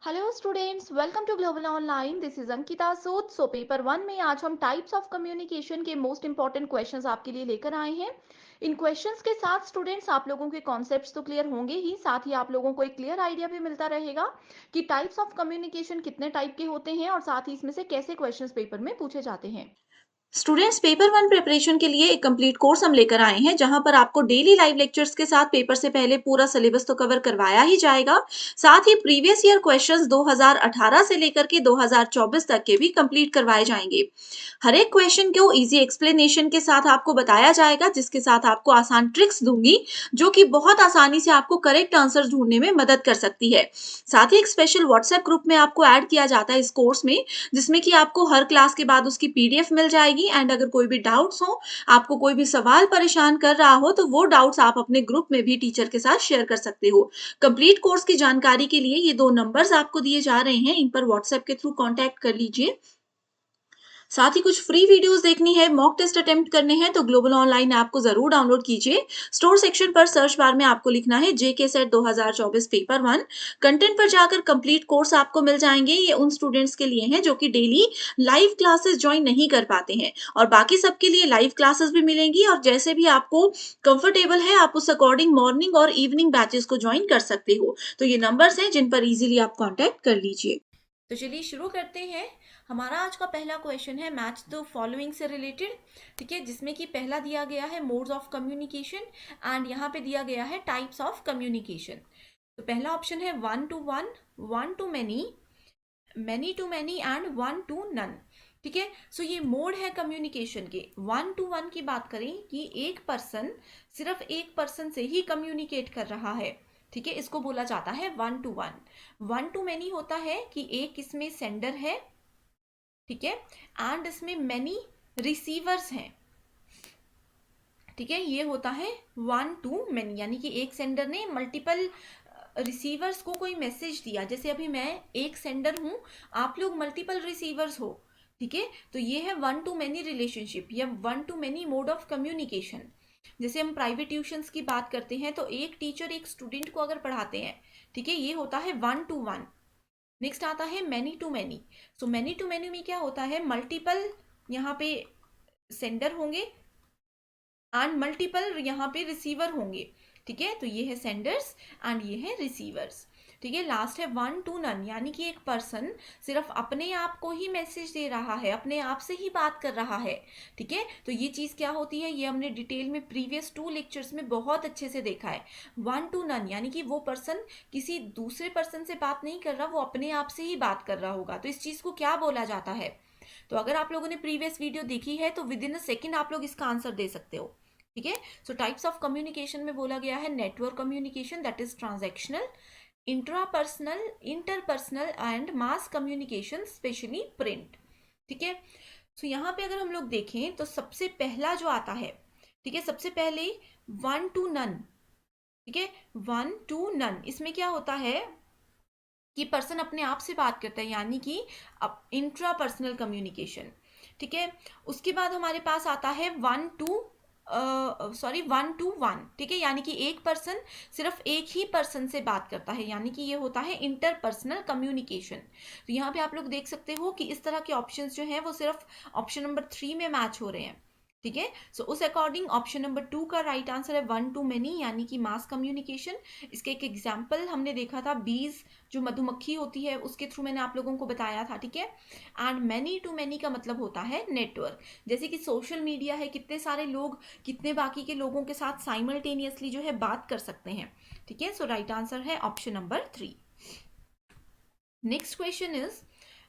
Hello students, welcome to global online. This is Ankita Sood. Paper one में आज हम types of communication के most important questions आपके लिए लेकर आए हैं। इन क्वेश्चंस के साथ स्टूडेंट्स आप लोगों के कॉन्सेप्ट्स तो क्लियर होंगे ही, साथ ही आप लोगों को एक क्लियर आइडिया भी मिलता रहेगा कि टाइप्स ऑफ कम्युनिकेशन कितने टाइप के होते हैं और साथ ही इसमें से कैसे क्वेश्चंस पेपर में पूछे जाते हैं। स्टूडेंट्स पेपर वन प्रिपरेशन के लिए एक कंप्लीट कोर्स हम लेकर आए हैं जहां पर आपको डेली लाइव लेक्चर्स के साथ पेपर से पहले पूरा सिलेबस तो कवर करवाया ही जाएगा। साथ ही प्रीवियस ईयर क्वेश्चंस 2018 से लेकर के 2024 तक के भी कंप्लीट करवाए जाएंगे। हर एक क्वेश्चन को इजी एक्सप्लेनेशन के साथ आपको बताया जाएगा, जिसके साथ आपको आसान ट्रिक्स दूंगी जो कि बहुत आसानी से आपको करेक्ट आंसर ढूंढने में मदद कर सकती है। साथ ही एक स्पेशल व्हाट्सएप ग्रुप में आपको ऐड किया जाता है इस कोर्स में, जिसमें कि आपको हर क्लास के बाद उसकी पीडीएफ मिल जाएगी। एंड अगर कोई भी डाउट्स हो, आपको कोई भी सवाल परेशान कर रहा हो, तो वो डाउट्स आप अपने ग्रुप में भी टीचर के साथ शेयर कर सकते हो। कंप्लीट कोर्स की जानकारी के लिए ये 2 नंबर्स आपको दिए जा रहे हैं, इन पर व्हाट्सएप के थ्रू कॉन्टैक्ट कर लीजिए। साथ ही कुछ फ्री वीडियोस देखनी है, मॉक टेस्ट अटेम्प्ट करने हैं, तो ग्लोबल ऑनलाइन ऐप को जरूर डाउनलोड कीजिए। स्टोर सेक्शन पर सर्च बार में आपको लिखना है जेके सेट 2024 पेपर वन। कंटेंट पर जाकर कंप्लीट कोर्स आपको मिल जाएंगे। ये उन स्टूडेंट्स के लिए हैं जो कि डेली लाइव क्लासेस ज्वाइन नहीं कर पाते हैं, और बाकी सबके लिए लाइव क्लासेस भी मिलेंगी। और जैसे भी आपको कंफर्टेबल है, आप उस अकॉर्डिंग मॉर्निंग और इवनिंग बैचेस को ज्वाइन कर सकते हो। तो ये नंबर्स हैं जिन पर इजीली आप कॉन्टेक्ट कर लीजिए। तो चलिए शुरू करते हैं। हमारा आज का पहला क्वेश्चन है मैच द फॉलोइंग से रिलेटेड। ठीक है, जिसमें कि पहला दिया गया है मोड्स ऑफ कम्युनिकेशन एंड यहाँ पे दिया गया है टाइप्स ऑफ कम्युनिकेशन। तो पहला ऑप्शन है one to one, one to many to many and one to none. ठीक है, सो ये मोड है कम्युनिकेशन के। वन टू वन की बात करें कि एक पर्सन सिर्फ एक पर्सन से ही कम्युनिकेट कर रहा है। ठीक है, इसको बोला जाता है one to one. One to many होता है कि एक इसमें सेंडर है, ठीक है, एंड इसमें मैनी रिसीवर्स हैं। ठीक है, ये होता है वन टू मैनी, यानी कि एक सेंडर ने मल्टीपल रिसीवर्स को कोई मैसेज दिया। जैसे अभी मैं एक सेंडर हूं, आप लोग मल्टीपल रिसीवर्स हो। ठीक है, तो ये है वन टू मैनी रिलेशनशिप या one to many mode of communication. जैसे हम प्राइवेट ट्यूशंस की बात करते हैं तो एक टीचर एक स्टूडेंट को अगर पढ़ाते हैं, ठीक है, ये होता है वन टू वन। नेक्स्ट आता है many to many. So many to many में क्या होता है, मल्टीपल यहाँ पे सेंडर होंगे एंड मल्टीपल यहाँ पे रिसीवर होंगे। ठीक है, तो ये है सेंडर्स एंड ये है रिसीवर्स। ठीक है, लास्ट है वन टू नन, यानी कि एक पर्सन सिर्फ अपने आप को ही मैसेज दे रहा है, अपने आप से ही बात कर रहा है। ठीक है, तो ये चीज क्या होती है, ये हमने डिटेल में प्रीवियस 2 लेक्चर्स में बहुत अच्छे से देखा है। वन टू नन यानी कि वो पर्सन किसी दूसरे पर्सन से बात नहीं कर रहा, वो अपने आप से ही बात कर रहा होगा। तो इस चीज को क्या बोला जाता है? तो अगर आप लोगों ने प्रीवियस वीडियो देखी है तो विद इन अ सेकेंड आप लोग इसका आंसर दे सकते हो। ठीक है, सो टाइप्स ऑफ कम्युनिकेशन में बोला गया है network communication, that is transactional, intrapersonal, interpersonal and mass communication, specially print. ठीक है, सो यहाँ पे अगर हम लोग देखें तो सबसे पहला जो आता है, ठीक है, सबसे पहले वन टू नन। ठीक है, वन टू नन, इसमें क्या होता है कि पर्सन अपने आप से बात करता है, यानी कि इंट्रा पर्सनल कम्युनिकेशन। ठीक है, उसके बाद हमारे पास आता है one to one to one. ठीक है, यानी कि एक पर्सन सिर्फ एक ही पर्सन से बात करता है, यानी कि ये होता है इंटरपर्सनल कम्युनिकेशन। तो यहाँ पे आप लोग देख सकते हो कि इस तरह के ऑप्शंस जो हैं वो सिर्फ ऑप्शन नंबर 3 में मैच हो रहे हैं। ठीक है, सो उस अकॉर्डिंग ऑप्शन नंबर 2 का राइट आंसर है वन टू मेनी, यानी कि मास कम्युनिकेशन। इसके एक एग्जाम्पल हमने देखा था, बीज जो मधुमक्खी होती है उसके थ्रू मैंने आप लोगों को बताया था। ठीक है, एंड मैनी टू मैनी का मतलब होता है नेटवर्क। जैसे कि सोशल मीडिया है, कितने सारे लोग कितने बाकी के लोगों के साथ साइमल्टेनियसली जो है बात कर सकते हैं। ठीक है, सो राइट आंसर है option number 3। Next question is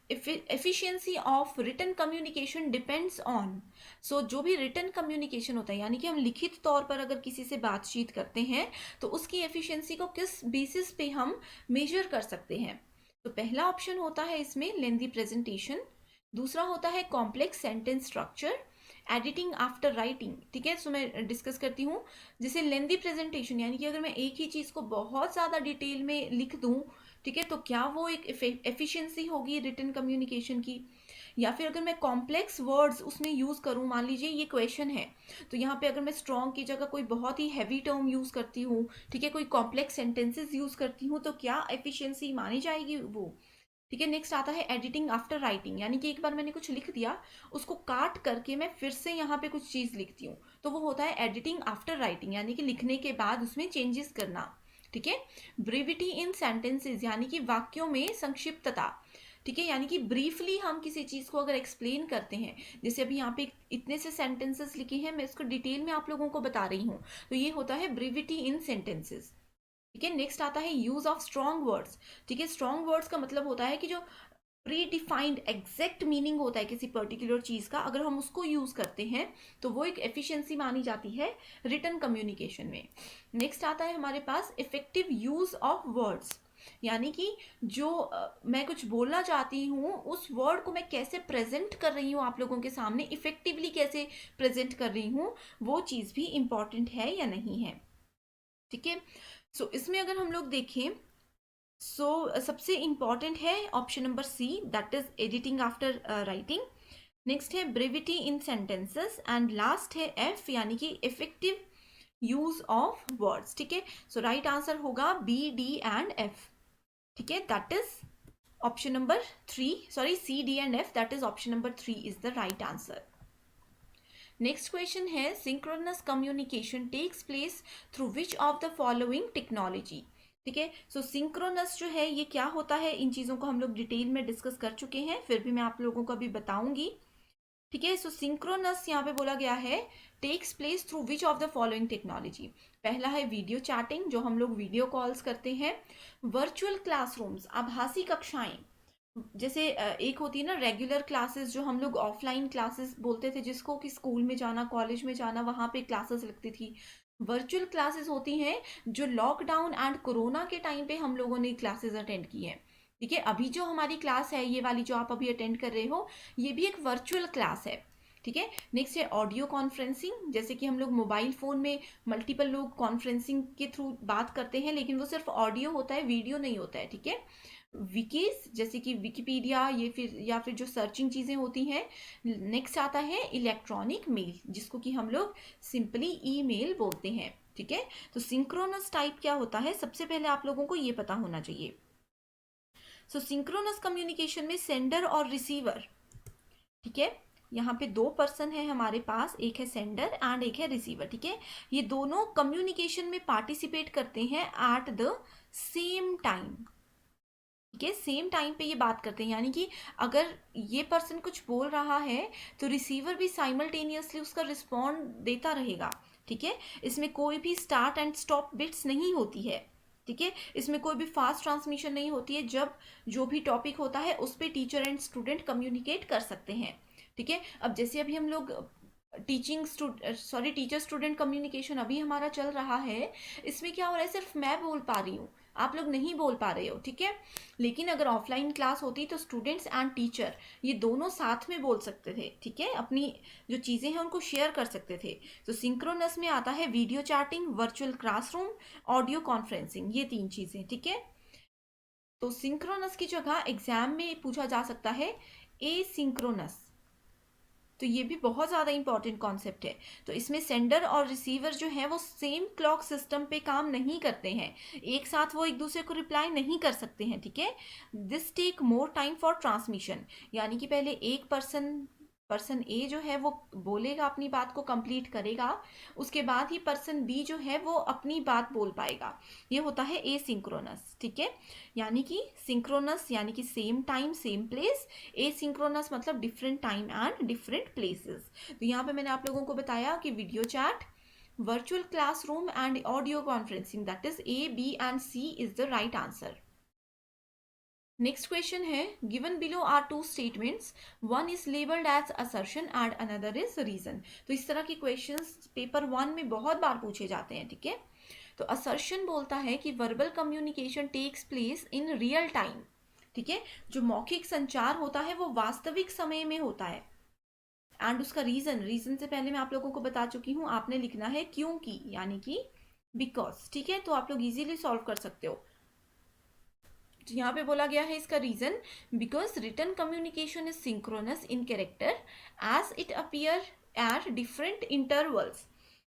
efficiency of written communication depends on. So जो भी रिटन कम्युनिकेशन होता है, यानी कि हम लिखित तौर पर अगर किसी से बातचीत करते हैं तो उसकी एफिशिएंसी को किस बेसिस पे हम मेजर कर सकते हैं? तो पहला ऑप्शन होता है इसमें लेंदी प्रेजेंटेशन, दूसरा होता है complex sentence structure, editing after writing. ठीक है, सो मैं डिस्कस करती हूँ। जैसे लेंदी प्रेजेंटेशन, यानी कि अगर मैं एक ही चीज़ को बहुत ज़्यादा डिटेल में लिख दूँ, ठीक है, तो क्या वो एक एफिशिएंसी होगी रिटन कम्युनिकेशन की? या फिर अगर मैं कॉम्प्लेक्स वर्ड्स उसमें यूज़ करूँ, मान लीजिए ये क्वेश्चन है, तो यहाँ पे अगर मैं स्ट्रॉन्ग की जगह कोई बहुत ही हैवी टर्म यूज़ करती हूँ, ठीक है, कोई कॉम्प्लेक्स सेंटेंसेस यूज़ करती हूँ, तो क्या एफिशिएंसी मानी जाएगी वो? ठीक है। नेक्स्ट आता है एडिटिंग आफ्टर राइटिंग, यानी कि एक बार मैंने कुछ लिख दिया, उसको काट करके मैं फिर से यहाँ पे कुछ चीज़ लिखती हूँ, तो वो होता है एडिटिंग आफ्टर राइटिंग, यानी कि लिखने के बाद उसमें चेंजेस करना। ठीक है। ब्रीविटी इन सेंटेंसेस, यानी कि वाक्यों में संक्षिप्तता। ठीक है, यानी कि ब्रीफली हम किसी चीज़ को अगर एक्सप्लेन करते हैं, जैसे अभी यहाँ पे इतने से सेंटेंसेस लिखे हैं, मैं इसको डिटेल में आप लोगों को बता रही हूँ, तो ये होता है ब्रीविटी इन सेंटेंसेस। ठीक है। नेक्स्ट आता है यूज ऑफ स्ट्रॉन्ग वर्ड्स। ठीक है, स्ट्रॉन्ग वर्ड्स का मतलब होता है कि जो प्री डिफाइंड एग्जैक्ट मीनिंग होता है किसी पर्टिकुलर चीज का, अगर हम उसको यूज करते हैं तो वो एक एफिशिएंसी मानी जाती है रिटन कम्युनिकेशन में। नेक्स्ट आता है हमारे पास इफेक्टिव यूज ऑफ वर्ड्स, यानी कि जो मैं कुछ बोलना चाहती हूँ उस वर्ड को मैं कैसे प्रेजेंट कर रही हूँ आप लोगों के सामने, इफेक्टिवली कैसे प्रेजेंट कर रही हूँ, वो चीज़ भी इंपॉर्टेंट है या नहीं है। ठीक है। सो इसमें अगर हम लोग देखें, सबसे इंपॉर्टेंट है option number C, that is editing after writing. Next है brevity in sentences, and last है एफ, यानी कि इफेक्टिव यूज ऑफ वर्ड्स। ठीक है। सो राइट आंसर होगा बी, डी एंड एफ। ठीक है, that is option number 3, sorry C, D and F, that is option number 3 is the right answer. Next question है synchronous communication takes place through which of the following technology. ठीक है। सो synchronous जो है ये क्या होता है, इन चीज़ों को हम लोग डिटेल में डिस्कस कर चुके हैं, फिर भी मैं आप लोगों को अभी बताऊंगी। ठीक है। सो सिंक्रोनस यहाँ पे बोला गया है takes place through which of the following technology. पहला है वीडियो चैटिंग, जो हम लोग वीडियो कॉल्स करते हैं। वर्चुअल क्लासरूम्स, आभासी कक्षाएं, जैसे एक होती है ना रेगुलर क्लासेस, जो हम लोग ऑफलाइन क्लासेस बोलते थे जिसको, कि स्कूल में जाना, कॉलेज में जाना, वहाँ पे क्लासेस लगती थी। वर्चुअल क्लासेस होती हैं जो लॉकडाउन एंड कोरोना के टाइम पे हम लोगों ने क्लासेस अटेंड की हैं। ठीक है, अभी जो हमारी क्लास है, ये वाली जो आप अभी अटेंड कर रहे हो, ये भी एक वर्चुअल क्लास है। ठीक है। नेक्स्ट है ऑडियो कॉन्फ्रेंसिंग, जैसे कि हम लोग मोबाइल फोन में मल्टीपल लोग कॉन्फ्रेंसिंग के थ्रू बात करते हैं, लेकिन वो सिर्फ ऑडियो होता है, वीडियो नहीं होता है। ठीक है। विकीज, जैसे कि विकिपीडिया, ये फिर या फिर जो सर्चिंग चीज़ें होती हैं। नेक्स्ट आता है इलेक्ट्रॉनिक मेल, जिसको कि हम लोग सिंपली ईमेल बोलते हैं। ठीक है। तो सिंक्रोनस टाइप क्या होता है, सबसे पहले आप लोगों को ये पता होना चाहिए। सो सिंक्रोनस कम्युनिकेशन में सेंडर और रिसीवर, ठीक है, यहाँ पे दो पर्सन है हमारे पास, एक है सेंडर एंड एक है रिसीवर। ठीक है, ये दोनों कम्युनिकेशन में पार्टिसिपेट करते हैं एट द सेम टाइम। ठीक है, सेम टाइम पे ये बात करते हैं, यानी कि अगर ये पर्सन कुछ बोल रहा है तो रिसीवर भी साइमल्टेनियसली उसका रिस्पॉन्ड देता रहेगा। ठीक है, इसमें कोई भी स्टार्ट एंड स्टॉप बिट्स नहीं होती है। ठीक है, इसमें कोई भी फास्ट ट्रांसमिशन नहीं होती है, जब जो भी टॉपिक होता है उस पर टीचर एंड स्टूडेंट कम्युनिकेट कर सकते हैं। ठीक है, अब जैसे अभी हम लोग टीचर स्टूडेंट कम्युनिकेशन अभी हमारा चल रहा है, इसमें क्या हो रहा है, सिर्फ मैं बोल पा रही हूँ, आप लोग नहीं बोल पा रहे हो। ठीक है, लेकिन अगर ऑफलाइन क्लास होती तो स्टूडेंट्स एंड टीचर ये दोनों साथ में बोल सकते थे। ठीक है, अपनी जो चीज़ें हैं उनको शेयर कर सकते थे। तो सिंक्रोनस में आता है video chatting, virtual classroom, audio conferencing, ये 3 चीज़ें। ठीक है, तो सिंक्रोनस की जगह एग्जाम में पूछा जा सकता है एसिंक्रोनस, तो ये भी बहुत ज़्यादा इंपॉर्टेंट कॉन्सेप्ट है। तो इसमें सेंडर और रिसीवर जो है वो सेम क्लॉक सिस्टम पे काम नहीं करते हैं, एक साथ वो एक दूसरे को रिप्लाई नहीं कर सकते हैं। ठीक है, this take more time for transmission, यानी कि पहले एक पर्सन ए जो है वो बोलेगा, अपनी बात को कंप्लीट करेगा, उसके बाद ही पर्सन बी जो है वो अपनी बात बोल पाएगा। ये होता है एसिंक्रोनस। ठीक है, यानी कि सिंक्रोनस यानी कि same time same place, asynchronous मतलब different time and different places. तो यहाँ पे मैंने आप लोगों को बताया कि video chat, virtual classroom and audio conferencing, that is A, B and C is the right answer. Next question है given below are two statements, one is labelled as assertion and another is reason. तो इस तरह के questions paper 1 में बहुत बार पूछे जाते हैं। ठीक है, तो असर्शन बोलता है कि verbal communication takes place in real time. ठीक है, जो मौखिक संचार होता है वो वास्तविक समय में होता है। एंड उसका रीजन से पहले मैं आप लोगों को बता चुकी हूँ, आपने लिखना है क्योंकि, यानी कि बिकॉज। ठीक है, तो आप लोग इजीली सॉल्व कर सकते हो। तो यहाँ पे बोला गया है इसका reason, because written communication is synchronous in character as it appear at different intervals.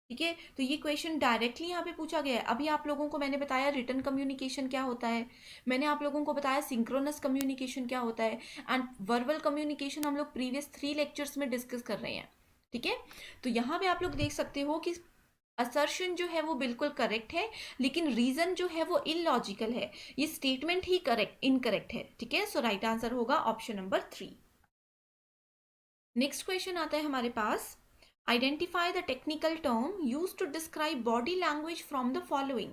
ठीक है, तो ये क्वेश्चन डायरेक्टली यहाँ पे पूछा गया है। अभी आप लोगों को मैंने बताया रिटन कम्युनिकेशन क्या होता है, मैंने आप लोगों को बताया सिंक्रोनस कम्युनिकेशन क्या होता है, एंड वर्बल कम्युनिकेशन हम लोग प्रीवियस 3 लेक्चर्स में डिस्कस कर रहे हैं। ठीक है, तो यहाँ पे आप लोग देख सकते हो कि असर्शन जो है वो बिल्कुल करेक्ट है, लेकिन रीजन जो है वो इलॉजिकल है, ये स्टेटमेंट ही करेक्ट इनकरेक्ट है। ठीक है, सो राइट आंसर होगा ऑप्शन नंबर 3। नेक्स्ट क्वेश्चन आता है हमारे पास, identify the technical term use to describe body language from the following.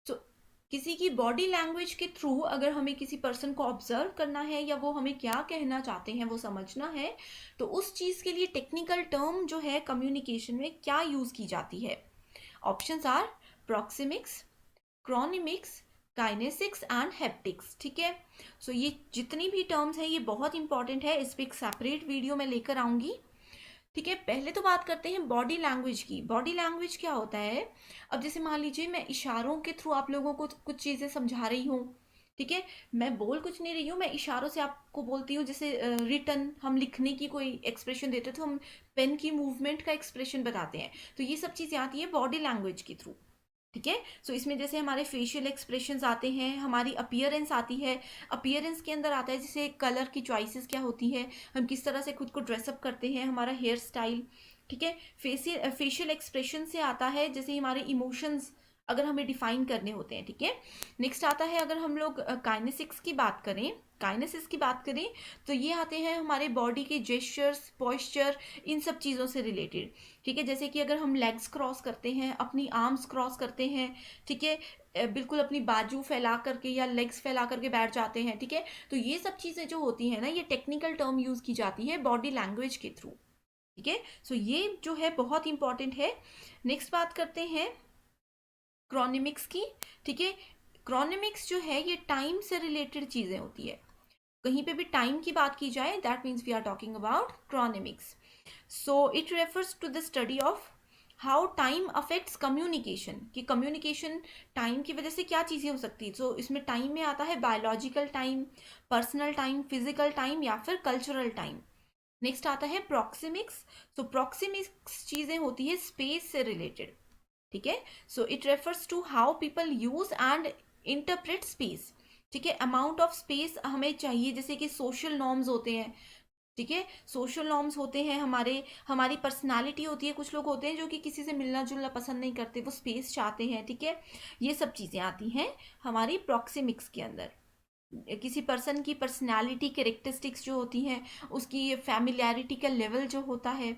So किसी की बॉडी लैंग्वेज के थ्रू अगर हमें किसी पर्सन को ऑब्जर्व करना है या वो हमें क्या कहना चाहते हैं वो समझना है, तो उस चीज के लिए टेक्निकल टर्म जो है कम्युनिकेशन में क्या यूज की जाती है। Options are proxemics, chronemics, kinesics and haptics. ठीक है, सो ये जितनी भी टर्म्स हैं ये बहुत इंपॉर्टेंट है, इस पर एक सेपरेट वीडियो मैं लेकर आऊंगी। ठीक है, पहले तो बात करते हैं बॉडी लैंग्वेज की। बॉडी लैंग्वेज क्या होता है, अब जैसे मान लीजिए मैं इशारों के थ्रू आप लोगों को कुछ चीज़ें समझा रही हूँ। ठीक है, मैं बोल कुछ नहीं रही हूँ, मैं इशारों से आपको बोलती हूँ। जैसे रिटन हम लिखने की कोई एक्सप्रेशन देते हैं तो हम पेन की मूवमेंट का एक्सप्रेशन बताते हैं, तो ये सब चीज़ें आती है बॉडी लैंग्वेज के थ्रू। ठीक है, सो इसमें जैसे हमारे फेशियल एक्सप्रेशंस आते हैं, हमारी अपीयरेंस आती है। अपीयरेंस के अंदर आता है जैसे कलर की चॉइसेस क्या होती है, हम किस तरह से खुद को ड्रेसअप करते हैं, हमारा हेयर स्टाइल। ठीक है, फेशियल एक्सप्रेशन से आता है जैसे हमारे इमोशंस अगर हमें डिफाइन करने होते हैं। ठीक है, नेक्स्ट आता है अगर हम लोग काइनेसिक्स की बात करें, काइनेसिस की बात करें तो ये आते हैं हमारे बॉडी के जेस्चर्स, पॉस्चर, इन सब चीज़ों से रिलेटेड। ठीक है, जैसे कि अगर हम लेग्स क्रॉस करते हैं, अपनी आर्म्स क्रॉस करते हैं, ठीक है, बिल्कुल अपनी बाजू फैला करके या लेग्स फैला करके बैठ जाते हैं। ठीक है, तो ये सब चीज़ें जो होती हैं ना, ये टेक्निकल टर्म यूज़ की जाती है बॉडी लैंग्वेज के थ्रू। ठीक है, सो ये जो है बहुत इंपॉर्टेंट है। नेक्स्ट बात करते हैं क्रॉनिमिक्स की। ठीक है, क्रॉनिमिक्स जो है ये टाइम से रिलेटेड चीज़ें होती है। कहीं पे भी टाइम की बात की जाए that means we are talking about chronemics. So it refers to the study of how time affects communication, कि कम्युनिकेशन टाइम की वजह से क्या चीज़ें हो सकती है। सो इसमें टाइम में आता है biological time, personal time, physical time या फिर कल्चरल टाइम। नेक्स्ट आता है प्रॉक्सिमिक्स। सो प्रॉक्सिमिक्स चीज़ें होती है स्पेस से रिलेटेड। ठीक है, so it refers to how people use and interpret space. ठीक है, अमाउंट ऑफ स्पेस हमें चाहिए, जैसे कि सोशल नॉर्म्स होते हैं। ठीक है, सोशल नॉर्म्स होते हैं, हमारी पर्सनालिटी होती है। कुछ लोग होते हैं जो कि किसी से मिलना जुलना पसंद नहीं करते, वो स्पेस चाहते हैं। ठीक है, ये सब चीज़ें आती हैं हमारी प्रॉक्सिमिक्स के अंदर। किसी पर्सन की पर्सनालिटी कैरेक्टरिस्टिक्स जो होती हैं, उसकी फैमिलियरिटी का लेवल जो होता है।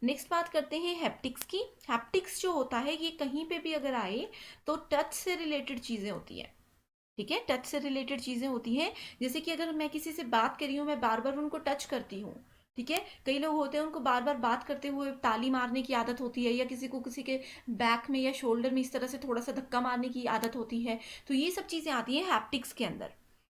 नेक्स्ट बात करते हैं हैप्टिक्स की। हैप्टिक्स जो होता है ये कहीं पे भी अगर आए तो टच से रिलेटेड चीज़ें होती हैं। ठीक है, टच से रिलेटेड चीज़ें होती हैं, जैसे कि अगर मैं किसी से बात कर रही हूँ, मैं बार बार उनको टच करती हूँ। ठीक है, कई लोग होते हैं उनको बार बार बात करते हुए ताली मारने की आदत होती है, या किसी को किसी के बैक में या शोल्डर में इस तरह से थोड़ा सा धक्का मारने की आदत होती है। तो ये सब चीज़ें आती हैं हैप्टिक्स के अंदर।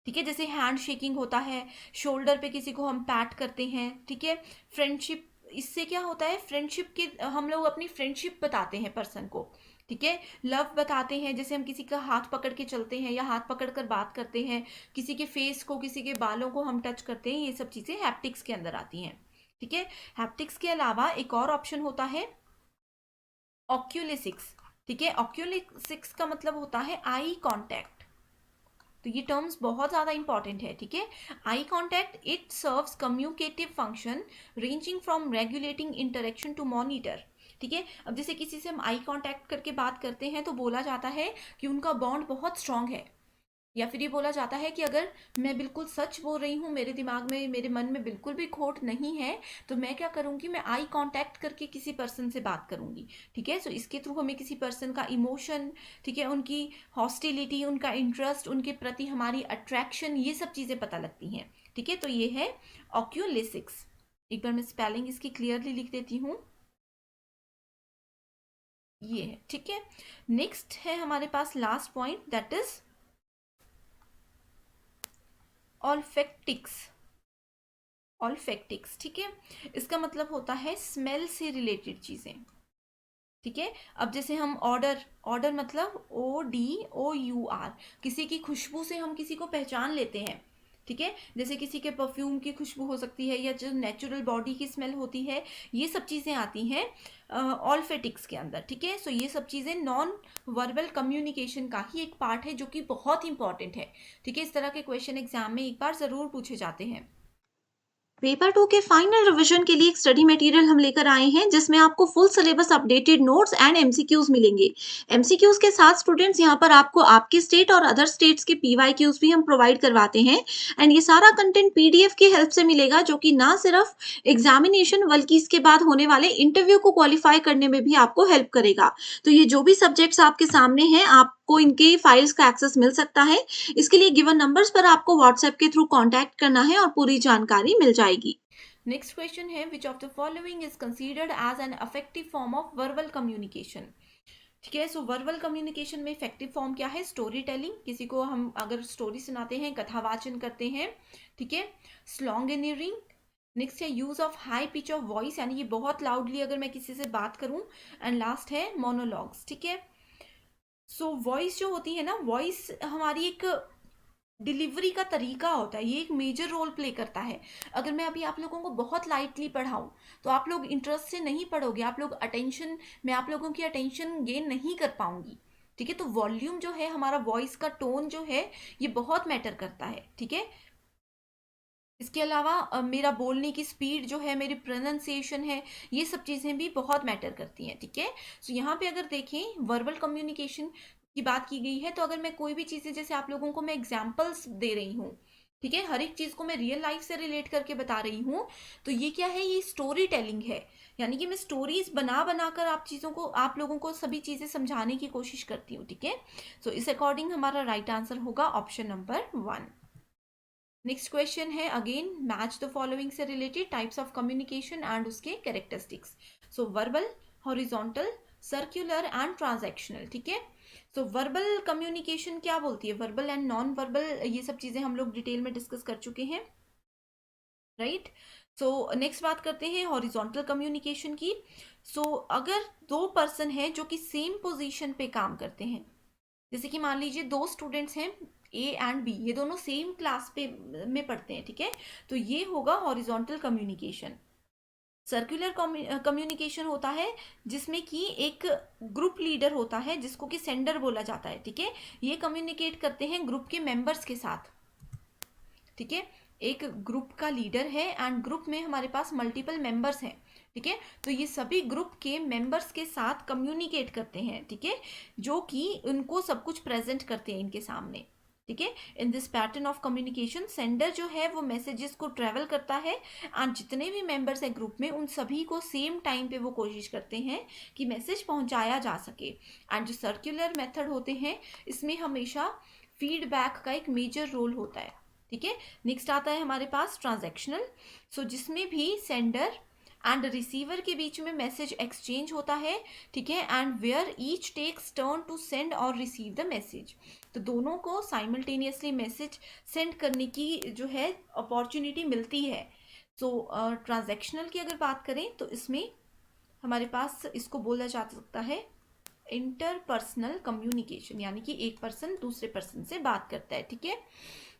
ठीक है, जैसे हैंड शेकिंग होता है, शोल्डर पे किसी को हम पैट करते हैं। ठीक है, फ्रेंडशिप, इससे क्या होता है, फ्रेंडशिप के हम लोग अपनी फ्रेंडशिप बताते हैं पर्सन को। ठीक है, लव बताते हैं, जैसे हम किसी का हाथ पकड़ के चलते हैं या हाथ पकड़ कर बात करते हैं, किसी के फेस को, किसी के बालों को हम टच करते हैं, ये सब चीज़ें हैप्टिक्स के अंदर आती हैं। ठीक है, हैप्टिक्स के अलावा एक और ऑप्शन होता है ऑक्यूलिसिक्स। ठीक है, ऑक्यूलिसिक्स का मतलब होता है आई कॉन्टैक्ट। तो ये टर्म्स बहुत ज़्यादा इंपॉर्टेंट है। ठीक है, eye contact it serves communicative function ranging from regulating interaction to monitor. ठीक है, अब जैसे किसी से हम आई कांटेक्ट करके बात करते हैं तो बोला जाता है कि उनका बॉन्ड बहुत स्ट्रांग है, या फिर ये बोला जाता है कि अगर मैं बिल्कुल सच बोल रही हूँ, मेरे दिमाग में, मेरे मन में बिल्कुल भी खोट नहीं है, तो मैं क्या करूँगी, मैं आई कांटेक्ट करके किसी पर्सन से बात करूँगी। ठीक है, सो इसके थ्रू हमें किसी पर्सन का इमोशन, ठीक है, उनकी हॉस्टिलिटी, उनका इंटरेस्ट, उनके प्रति हमारी अट्रैक्शन, ये सब चीज़ें पता लगती हैं। ठीक है, तो ये है ऑक्यूलिसिक्स। एक बार मैं स्पेलिंग इसकी क्लियरली लिख देती हूँ, ये है। ठीक है, नेक्स्ट है हमारे पास last point, that is olfactics. Olfactics, ठीक है, इसका मतलब होता है स्मेल से रिलेटेड चीजें। ठीक है। अब जैसे हम ऑर्डर, ऑर्डर मतलब ODOUR, किसी की खुशबू से हम किसी को पहचान लेते हैं। ठीक है, जैसे किसी के परफ्यूम की खुशबू हो सकती है या जो नेचुरल बॉडी की स्मेल होती है, ये सब चीज़ें आती हैं ऑल्फेटिक्स के अंदर। ठीक है, सो ये सब चीज़ें नॉन वर्बल कम्युनिकेशन का ही एक पार्ट है जो कि बहुत इंपॉर्टेंट है। ठीक है, इस तरह के क्वेश्चन एग्जाम में एक बार ज़रूर पूछे जाते हैं। पेपर 2 के फाइनल रिवीजन के लिए एक स्टडी मटेरियल हम लेकर आए हैं जिसमें आपको full syllabus updated notes and MCQs मिलेंगे। एमसीक्यूज के साथ स्टूडेंट्स यहाँ पर आपको आपके स्टेट और अदर स्टेट्स के पीवाईक्यूज भी हम प्रोवाइड करवाते हैं। एंड ये सारा कंटेंट पीडीएफ की हेल्प से मिलेगा जो कि ना सिर्फ एग्जामिनेशन बल्कि इसके बाद होने वाले इंटरव्यू को क्वालिफाई करने में भी आपको हेल्प करेगा। तो ये जो भी सब्जेक्ट्स आपके सामने हैं आपको इनके फाइल्स का एक्सेस मिल सकता है। इसके लिए गिवन नंबर्स पर आपको व्हाट्सएप के थ्रू कांटेक्ट करना है और पूरी जानकारी मिल जाएगी। नेक्स्ट क्वेश्चन है, which of the following is considered as an affective form of verbal communication. ठीक है, सो वर्बल कम्युनिकेशन में इफेक्टिव फॉर्म क्या है? स्टोरी टेलिंग, किसी को हम अगर स्टोरी सुनाते हैं, कथावाचन करते हैं। ठीक है, स्लॉन्गेनियरिंग। नेक्स्ट है use of high pitch of voice, यानी ये बहुत लाउडली अगर मैं किसी से बात करूं। एंड लास्ट है मोनोलॉग्स। ठीक है, सो वॉइस जो होती है ना, वॉइस हमारी एक डिलीवरी का तरीका होता है, ये एक मेजर रोल प्ले करता है। अगर मैं अभी आप लोगों को बहुत लाइटली पढ़ाऊं तो आप लोग इंटरेस्ट से नहीं पढ़ोगे, आप लोग अटेंशन, मैं आप लोगों की अटेंशन गेन नहीं कर पाऊंगी। ठीक है, तो वॉल्यूम जो है, हमारा वॉइस का टोन जो है, ये बहुत मैटर करता है। ठीक है, इसके अलावा मेरा बोलने की स्पीड जो है, मेरी प्रोनाउंसिएशन है, ये सब चीज़ें भी बहुत मैटर करती हैं। ठीक है, सो यहाँ पे अगर देखें वर्बल कम्युनिकेशन की बात की गई है, तो अगर मैं कोई भी चीज़ें, जैसे आप लोगों को मैं एग्जाम्पल्स दे रही हूँ, ठीक है, हर एक चीज़ को मैं रियल लाइफ से रिलेट करके बता रही हूँ, तो ये क्या है? ये स्टोरी टेलिंग है। यानी कि मैं स्टोरीज बना बनाकर आप चीज़ों को, आप लोगों को सभी चीज़ें समझाने की कोशिश करती हूँ। ठीक है, सो इस अकॉर्डिंग हमारा राइट आंसर होगा ऑप्शन नंबर 1। नेक्स्ट क्वेश्चन है अगेन मैच द फॉलोइंग से related types of communication and उसके characteristics. So verbal, horizontal, circular and transactional. ठीक है, सो वर्बल कम्युनिकेशन क्या बोलती है? वर्बल एंड नॉन वर्बल, ये सब चीजें हम लोग डिटेल में डिस्कस कर चुके हैं, राइट। सो नेक्स्ट बात करते हैं हॉरिजॉन्टल कम्युनिकेशन की। सो अगर दो पर्सन है जो कि सेम पोजीशन पे काम करते हैं, जैसे कि मान लीजिए दो स्टूडेंट्स हैं ए एंड बी, ये दोनों सेम क्लास पे में पढ़ते हैं। ठीक है, तो ये होगा हॉरिजॉन्टल कम्युनिकेशन। सर्कुलर कम्युनिकेशन होता है जिसमें कि एक ग्रुप लीडर होता है जिसको कि सेंडर बोला जाता है। ठीक है, ये कम्युनिकेट करते हैं ग्रुप के मेंबर्स के साथ। ठीक है, एक ग्रुप का लीडर है एंड ग्रुप में हमारे पास मल्टीपल मेंबर्स हैं। ठीक है, तो ये सभी ग्रुप के मेंबर्स के साथ कम्युनिकेट करते हैं। ठीक है, जो कि उनको सब कुछ प्रेजेंट करते हैं इनके सामने। ठीक है, in this pattern of communication sender जो है वो मैसेजेस को ट्रेवल करता है एंड जितने भी मेंबर्स हैं ग्रुप में, उन सभी को सेम टाइम पे वो कोशिश करते हैं कि मैसेज पहुंचाया जा सके। एंड जो सर्कुलर मेथड होते हैं, इसमें हमेशा फीडबैक का एक मेजर रोल होता है। ठीक है, नेक्स्ट आता है हमारे पास ट्रांजैक्शनल। सो जिसमें भी सेंडर एंड रिसीवर के बीच में मैसेज एक्सचेंज होता है। ठीक है, and where each takes turn to send और रिसीव द मैसेज, तो दोनों को साइमल्टेनियसली मैसेज सेंड करने की जो है अपॉर्चुनिटी मिलती है। सो ट्रांजैक्शनल की अगर बात करें तो इसमें हमारे पास इसको बोला जा सकता है इंटरपर्सनल कम्युनिकेशन, यानी कि एक पर्सन दूसरे पर्सन से बात करता है। ठीक है,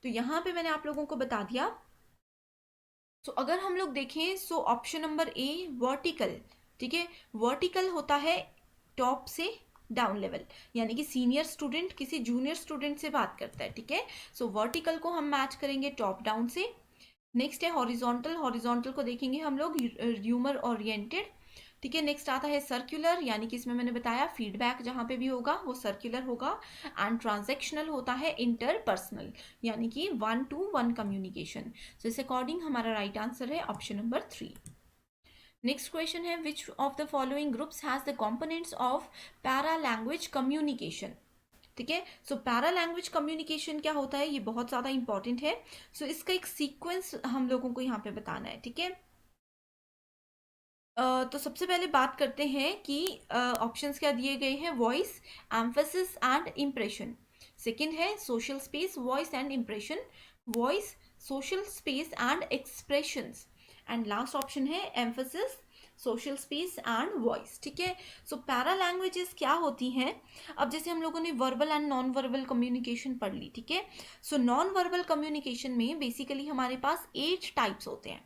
तो यहाँ पे मैंने आप लोगों को बता दिया। तो अगर हम लोग देखें, so option number A vertical. ठीक है, वर्टिकल होता है टॉप से डाउन लेवल, यानी कि सीनियर स्टूडेंट किसी जूनियर स्टूडेंट से बात करता है। ठीक है, सो वर्टिकल को हम मैच करेंगे टॉप डाउन से। नेक्स्ट है हॉरिजॉन्टल, हॉरिजॉन्टल को देखेंगे हम लोग ह्यूमर ओरिएंटेड। ठीक है, नेक्स्ट आता है सर्कुलर, यानी कि इसमें मैंने बताया फीडबैक जहां पे भी होगा वो सर्कुलर होगा। एंड ट्रांजैक्शनल होता है इंटरपर्सनल, यानी कि 1 to 1 कम्युनिकेशन। सो इस अकॉर्डिंग हमारा राइट आंसर है ऑप्शन नंबर 3। नेक्स्ट क्वेश्चन है which of the following groups has the components of para language communication. ठीक है, सो पैरा लैंग्वेज कम्युनिकेशन क्या होता है, ये बहुत ज़्यादा इंपॉर्टेंट है। सो इसका एक सीक्वेंस हम लोगों को यहाँ पे बताना है। ठीक है, तो सबसे पहले बात करते हैं कि ऑप्शंस क्या दिए गए हैं। Voice, emphasis and impression. Second है social space, voice and impression. Voice, social space and expressions. And last option है emphasis, social space and voice. ठीक है, सो पैरा लैंग्वेजेस क्या होती हैं? अब जैसे हम लोगों ने verbal and non verbal communication पढ़ ली। ठीक है, सो नॉन वर्बल कम्युनिकेशन में बेसिकली हमारे पास 8 टाइप्स होते हैं।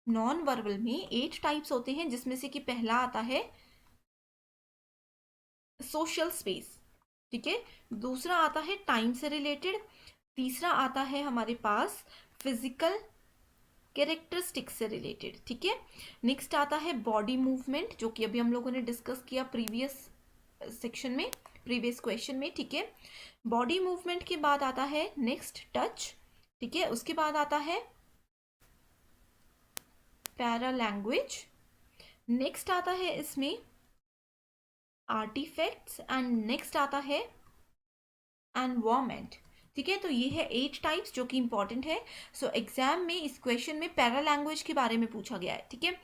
नॉन वर्बल में 8 टाइप्स होते हैं, जिसमें से कि पहला आता है सोशल स्पेस। ठीक है, दूसरा आता है टाइम से रिलेटेड, तीसरा आता है हमारे पास फिजिकल कैरेक्टरिस्टिक्स से रिलेटेड। ठीक है, नेक्स्ट आता है बॉडी मूवमेंट, जो कि अभी हम लोगों ने डिस्कस किया प्रीवियस सेक्शन में, प्रीवियस क्वेश्चन में। ठीक है, बॉडी मूवमेंट के बाद आता है नेक्स्ट टच। ठीक है, उसके बाद आता है पैरा लैंग्वेज। नेक्स्ट आता है इसमें आर्टिफैक्ट्स एंड नेक्स्ट आता है एनवायरमेंट। ठीक है, तो ये है 8 टाइप्स जो कि इंपॉर्टेंट है। सो एग्जाम में इस क्वेश्चन में पैरा लैंग्वेज के बारे में पूछा गया है। ठीक है,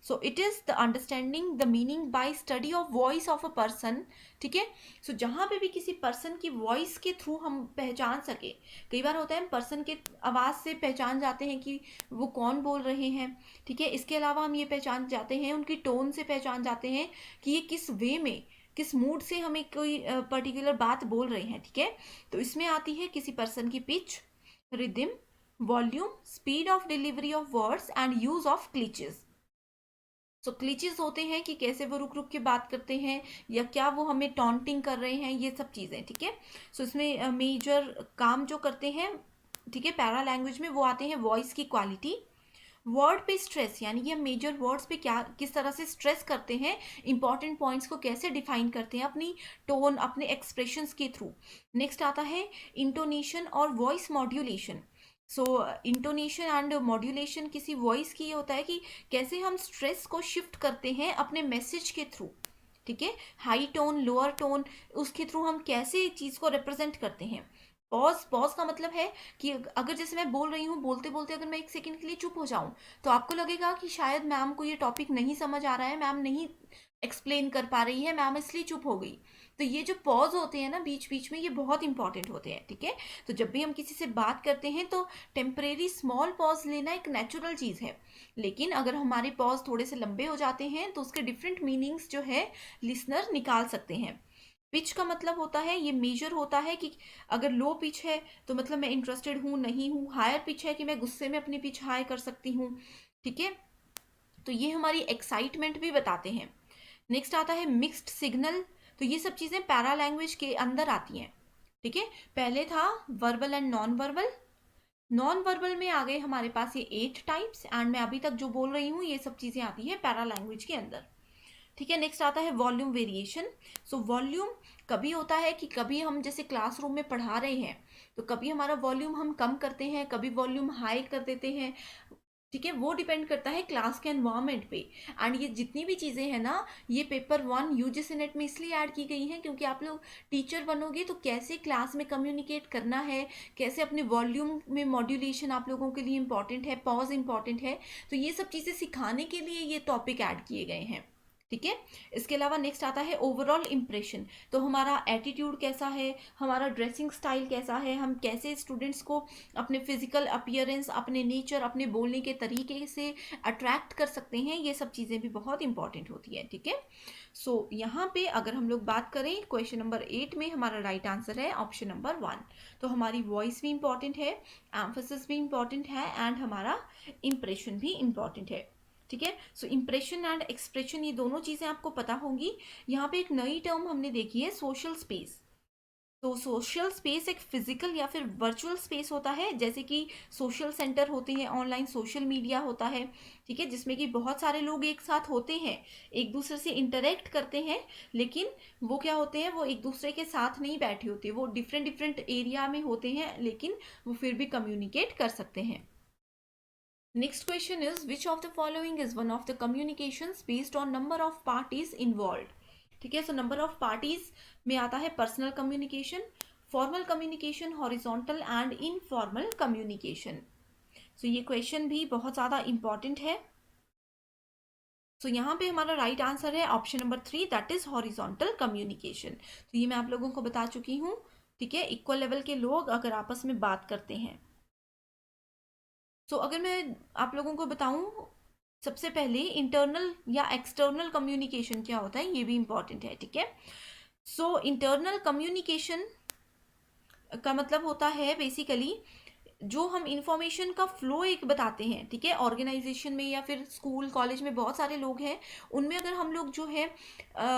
so it is the understanding the meaning bye study of voice of a person. ठीक है, सो जहां पे भी किसी पर्सन की वॉइस के थ्रू हम पहचान सके, कई बार होता है हम पर्सन के आवाज से पहचान जाते हैं कि वो कौन बोल रहे हैं। ठीक है, इसके अलावा हम ये पहचान जाते हैं, उनकी टोन से पहचान जाते हैं कि ये किस वे में, किस मूड से हमें कोई पर्टिकुलर बात बोल रहे हैं। ठीक है, तो इसमें आती है किसी पर्सन की pitch, rhythm, volume, speed of delivery of words and use of क्लिचेस। सो क्लिचेस होते हैं कि कैसे वो रुक रुक के बात करते हैं, या क्या वो हमें टॉन्टिंग कर रहे हैं, ये सब चीज़ें। ठीक है, सो इसमें मेजर काम जो करते हैं, ठीक है, पैरा लैंग्वेज में, वो आते हैं वॉइस की क्वालिटी, वर्ड पे स्ट्रेस, यानी कि हम मेजर वर्ड्स पे क्या किस तरह से स्ट्रेस करते हैं, इंपॉर्टेंट पॉइंट्स को कैसे डिफाइन करते हैं अपनी टोन, अपने एक्सप्रेशंस के थ्रू। नेक्स्ट आता है इंटोनेशन और voice modulation. So intonation and modulation किसी वॉइस की ये होता है कि कैसे हम स्ट्रेस को शिफ्ट करते हैं अपने मैसेज के थ्रू। ठीक है, हाई टोन, लोअर टोन, उसके थ्रू हम कैसे एक चीज़ को रिप्रेजेंट करते हैं। पॉज, पॉज का मतलब है कि अगर जैसे मैं बोल रही हूँ, बोलते बोलते अगर मैं एक सेकंड के लिए चुप हो जाऊं, तो आपको लगेगा कि शायद मैम को ये टॉपिक नहीं समझ आ रहा है, मैम नहीं एक्सप्लेन कर पा रही है, मैम इसलिए चुप हो गई। तो ये जो पॉज होते हैं ना बीच बीच में, ये बहुत इंपॉर्टेंट होते हैं। ठीक है, तो जब भी हम किसी से बात करते हैं तो टेम्परेरी स्मॉल पॉज लेना एक नेचुरल चीज़ है, लेकिन अगर हमारे पॉज थोड़े से लंबे हो जाते हैं तो उसके डिफरेंट मीनिंग्स जो है लिसनर निकाल सकते हैं। पिच का मतलब होता है, ये मेजर होता है कि अगर लो पिच है तो मतलब मैं इंटरेस्टेड हूँ नहीं हूँ, हायर पिच है कि मैं गुस्से में अपनी पिच हाई कर सकती हूँ। ठीक है, तो ये हमारी एक्साइटमेंट भी बताते हैं। नेक्स्ट आता है मिक्स्ड सिग्नल। तो ये सब चीज़ें पैरा लैंग्वेज के अंदर आती हैं। ठीक है, पहले था verbal and non verbal, non verbal में आ गए हमारे पास ये 8 टाइप्स, एंड मैं अभी तक जो बोल रही हूँ ये सब चीज़ें आती है पैरा लैंग्वेज के अंदर। ठीक है, नेक्स्ट आता है वॉल्यूम वेरिएशन। सो वॉल्यूम कभी होता है कि कभी हम जैसे क्लासरूम में पढ़ा रहे हैं तो कभी हमारा वॉल्यूम हम कम करते हैं, कभी वॉल्यूम हाई कर देते हैं। ठीक है, वो डिपेंड करता है क्लास के एनवायरनमेंट पे। एंड ये जितनी भी चीज़ें हैं ना, ये पेपर 1 यूजीसी नेट में इसलिए ऐड की गई हैं क्योंकि आप लोग टीचर बनोगे तो कैसे क्लास में कम्युनिकेट करना है, कैसे अपने वॉल्यूम में मॉड्यूलेशन आप लोगों के लिए इंपॉर्टेंट है, पॉज इंपॉर्टेंट है, तो ये सब चीज़ें सिखाने के लिए ये टॉपिक ऐड किए गए हैं। ठीक है, इसके अलावा नेक्स्ट आता है ओवरऑल इम्प्रेशन। तो हमारा एटीट्यूड कैसा है, हमारा ड्रेसिंग स्टाइल कैसा है, हम कैसे स्टूडेंट्स को अपने फिजिकल अपीयरेंस, अपने नेचर, अपने बोलने के तरीके से अट्रैक्ट कर सकते हैं, ये सब चीज़ें भी बहुत इंपॉर्टेंट होती है। ठीक है, सो यहाँ पे अगर हम लोग बात करें क्वेश्चन नंबर 8 में, हमारा राइट आंसर है ऑप्शन नंबर 1। तो हमारी वॉइस भी इंपॉर्टेंट है, एम्फेसिस भी इंपॉर्टेंट है, एंड हमारा इम्प्रेशन भी इंपॉर्टेंट है। ठीक है, सो इम्प्रेशन एंड एक्सप्रेशन, ये दोनों चीज़ें आपको पता होंगी। यहाँ पे एक नई टर्म हमने देखी है, सोशल स्पेस। तो सोशल स्पेस एक फिजिकल या फिर वर्चुअल स्पेस होता है, जैसे कि सोशल सेंटर होते हैं, ऑनलाइन सोशल मीडिया होता है। ठीक है, जिसमें कि बहुत सारे लोग एक साथ होते हैं, एक दूसरे से इंटरेक्ट करते हैं, लेकिन वो क्या होते हैं, वो एक दूसरे के साथ नहीं बैठे होते, वो डिफरेंट डिफरेंट एरिया में होते हैं, लेकिन वो फिर भी कम्युनिकेट कर सकते हैं। Next question is, which of the following is one of the communications based on number of parties involved? ठीक है, सो नंबर ऑफ पार्टीज में आता है personal communication, formal communication, horizontal and informal communication. So ये question भी बहुत ज़्यादा important है। सो यहाँ पे हमारा राइट आंसर है option number 3, that is horizontal communication. तो ये मैं आप लोगों को बता चुकी हूँ। ठीक है, इक्वल लेवल के लोग अगर आपस में बात करते हैं। सो अगर मैं आप लोगों को बताऊं सबसे पहले इंटरनल या एक्सटर्नल कम्युनिकेशन क्या होता है ये भी इंपॉर्टेंट है, ठीक है। सो इंटरनल कम्युनिकेशन का मतलब होता है बेसिकली जो हम इंफॉर्मेशन का फ्लो एक बताते हैं, ठीक है। ऑर्गेनाइजेशन में या फिर स्कूल कॉलेज में बहुत सारे लोग हैं, उनमें अगर हम लोग जो है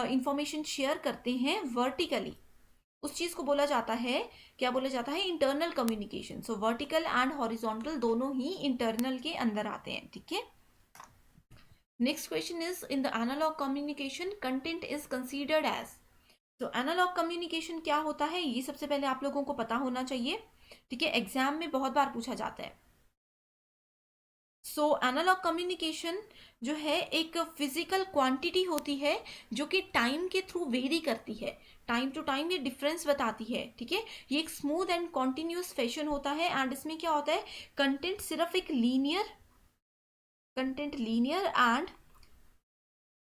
इंफॉर्मेशन शेयर करते हैं वर्टिकली, उस चीज को बोला जाता है, क्या बोला जाता है, internal communication. So vertical and horizontal दोनों ही इंटरनल के अंदर आते हैं, ठीक है। Next question is in the analog communication content is considered as. तो एनालॉग कम्युनिकेशन क्या होता है ये सबसे पहले आप लोगों को पता होना चाहिए, ठीक है। एग्जाम में बहुत बार पूछा जाता है। सो एनालॉग कम्युनिकेशन जो है एक फिजिकल क्वांटिटी होती है जो कि टाइम के थ्रू वेरी करती है, टाइम टू टाइम ये डिफरेंस बताती है, ठीक है। ये एक स्मूथ एंड कॉन्टिन्यूस फैशन होता है एंड इसमें क्या होता है, कंटेंट सिर्फ एक लीनियर एंड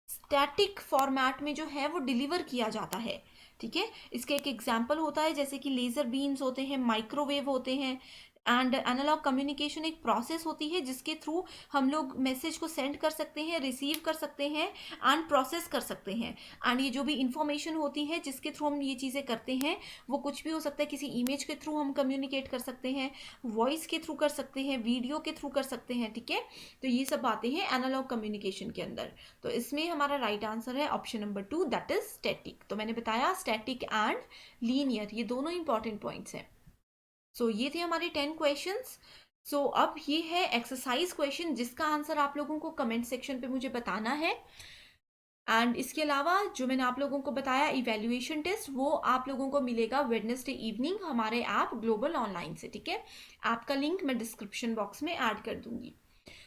स्टैटिक फॉर्मेट में जो है वो डिलीवर किया जाता है, ठीक है। इसके एक एग्जाम्पल होता है जैसे कि लेजर बीम्स होते हैं, माइक्रोवेव होते हैं। एंड एनालॉग कम्युनिकेशन एक प्रोसेस होती है जिसके थ्रू हम लोग मैसेज को सेंड कर सकते हैं, रिसीव कर सकते हैं एंड प्रोसेस कर सकते हैं। एंड ये जो भी इंफॉर्मेशन होती है जिसके थ्रू हम ये चीज़ें करते हैं वो कुछ भी हो सकता है, किसी इमेज के थ्रू हम कम्युनिकेट कर सकते हैं, वॉइस के थ्रू कर सकते हैं, वीडियो के थ्रू कर सकते हैं, ठीक है। तो ये सब बातें हैं एनालॉग कम्युनिकेशन के अंदर। तो इसमें हमारा राइट आंसर है option number 2, that is static. तो मैंने बताया स्टैटिक एंड लीनियर ये दोनों इंपॉर्टेंट पॉइंट्स हैं। सो ये थे हमारे 10 क्वेश्चंस। सो अब ये है एक्सरसाइज क्वेश्चन जिसका आंसर आप लोगों को कमेंट सेक्शन पे मुझे बताना है। एंड इसके अलावा जो मैंने आप लोगों को बताया इवैल्यूएशन टेस्ट वो आप लोगों को मिलेगा वेडनेसडे इवनिंग हमारे ऐप ग्लोबल ऑनलाइन से, ठीक है। ऐप का लिंक मैं डिस्क्रिप्शन बॉक्स में ऐड कर दूंगी।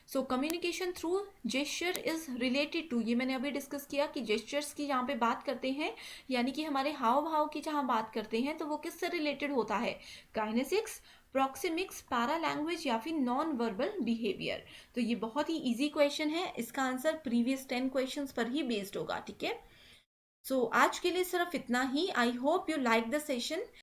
So communication through gesture is related to, ये मैंने अभी डिस्कस किया कि जेस्चर्स की यहाँ पे बात करते हैं, यानी कि हमारे हाव भाव की जहाँ बात करते हैं तो वो किससे रिलेटेड होता है, काइनेसिक्स, प्रॉक्सिमिक्स, पैरा लैंग्वेज या फिर नॉन वर्बल बिहेवियर। तो ये बहुत ही इजी क्वेश्चन है, इसका आंसर प्रीवियस 10 क्वेश्चंस पर ही बेस्ड होगा, ठीक है। सो आज के लिए सिर्फ इतना ही। I hope you like the session.